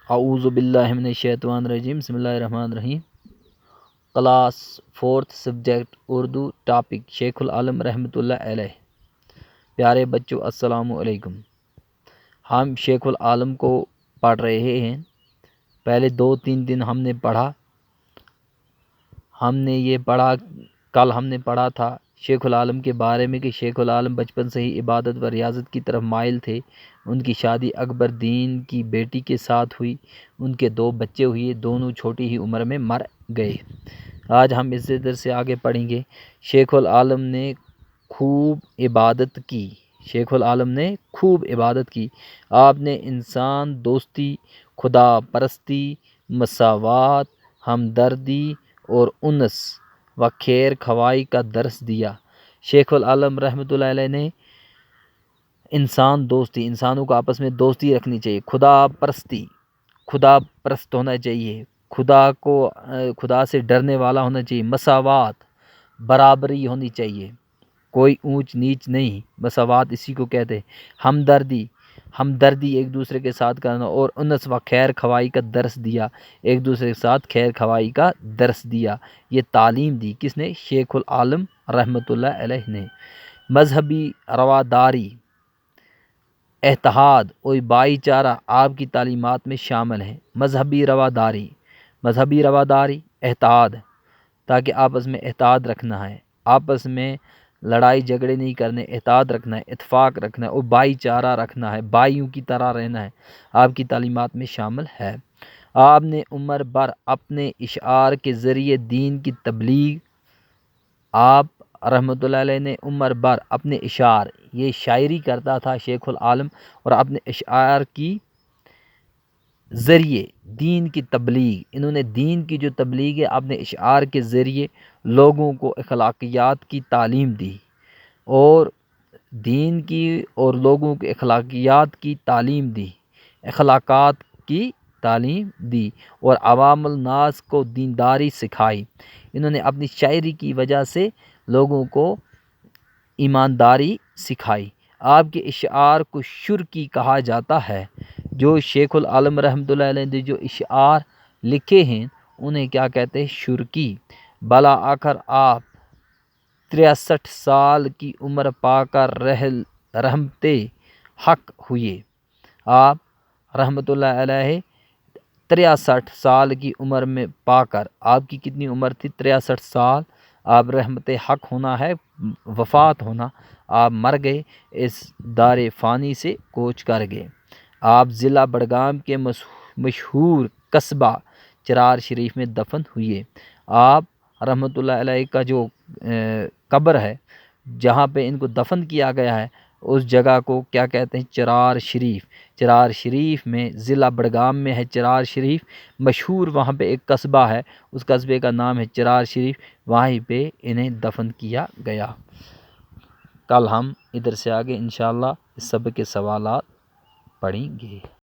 اعوذ باللہ من الشیطان الرجیم، بسم اللہ الرحمن الرحیم۔ کلاس 4 سبجیکٹ اردو، ٹاپک شیخ العالم رحمۃ اللہ علیہ۔ پیارے بچوں السلام علیکم۔ ہم شیخ العالم کو پڑھ رہے ہیں۔ پہلے 2-3 دن ہم نے پڑھا، کل ہم نے پڑھا تھا شیخ العالم کے بارے میں کہ شیخ العالم بچپن سے ہی عبادت و ریاضت کی طرف مائل تھے۔ ان کی شادی اکبر دین کی بیٹی کے ساتھ ہوئی۔ ان کے 2 بچے ہوئے، دونوں چھوٹی ہی عمر میں مر گئے۔ آج ہم اس درس سے آگے پڑھیں گے۔ شیخ العالم نے خوب عبادت کی۔ شیخ العالم نے خوب عبادت کی۔ آپ نے انسان دوستی، خدا پرستی، مساوات، ہمدردی اور انس و خیر خواہی کا درس دیا۔ شیخ العالم رحمۃ اللہ علیہ نے انسان دوستی، انسانوں کو آپس میں دوستی رکھنی چاہیے، خدا پرستی، خدا پرست ہونا چاہیے، خدا سے ڈرنے والا ہونا چاہیے، مساوات، برابری ہونی چاہیے، کوئی اونچ نیچ نہیں، مساوات اسی کو کہتے ہیں۔ ہمدردی ایک دوسرے کے ساتھ کرنا، اور انس و خیر خواہی کا درس دیا، ایک دوسرے کے ساتھ خیر خواہی کا درس دیا۔ یہ تعلیم دی کس نے؟ شیخ العالم رحمۃ اللہ علیہ نے۔ مذہبی رواداری، اتحاد اور بھائی چارہ آپ کی تعلیمات میں شامل ہیں۔ مذہبی رواداری، اتحاد، تاکہ آپس میں اتحاد رکھنا ہے، آپس میں لڑائی جھگڑے نہیں کرنے، اتحاد رکھنا ہے، اتفاق رکھنا ہے، اور بھائی چارہ رکھنا ہے، بھائیوں کی طرح رہنا ہے، آپ کی تعلیمات میں شامل ہے۔ آپ نے عمر بھر اپنے اشعار کے ذریعے دین کی تبلیغ، آپ رحمۃ اللہ علیہ نے عمر بھر اپنے اشعار، یہ شاعری کرتا تھا شیخ العالم، اور اپنے اشعار کی ذریعے دین کی تبلیغ، انہوں نے دین کی جو تبلیغ ہے اپنے اشعار کے ذریعے لوگوں کو اخلاقیات کی تعلیم دی، اور دین کی اور لوگوں کے اخلاقیات کی تعلیم دی، اخلاقات کی تعلیم دی، اور عوام الناس کو دینداری سکھائی۔ انہوں نے اپنی شاعری کی وجہ سے لوگوں کو ایمانداری سکھائی۔ آپ کے اشعار کو شرکی کہا جاتا ہے۔ جو شیخ العالم رحمۃ اللہ علیہ نے جو اشعار لکھے ہیں انہیں کیا کہتے ہیں؟ شرکی۔ بلا آخر آپ 63 سال کی عمر پا کر رحمت حق ہوئے۔ آپ رحمۃ اللہ علیہ 63 سال کی عمر میں پا کر، آپ کی کتنی عمر تھی؟ 63 سال۔ آپ رحمت حق ہونا ہے وفات ہونا، آپ مر گئے، اس دار فانی سے کوچ کر گئے۔ آپ ضلع بڑگام کے مشہور قصبہ چرار شریف میں دفن ہوئے۔ آپ رحمۃ اللہ علیہ کا جو قبر ہے جہاں پہ ان کو دفن کیا گیا ہے اس جگہ کو کیا کہتے ہیں؟ چرار شریف۔ چرار شریف میں، ضلع بڑگام میں ہے چرار شریف، مشہور وہاں پہ ایک قصبہ ہے، اس قصبے کا نام ہے چرار شریف، وہیں پہ انہیں دفن کیا گیا۔ کل ہم ادھر سے آگے انشاءاللہ اس سبق کے سوالات پڑھیں گے۔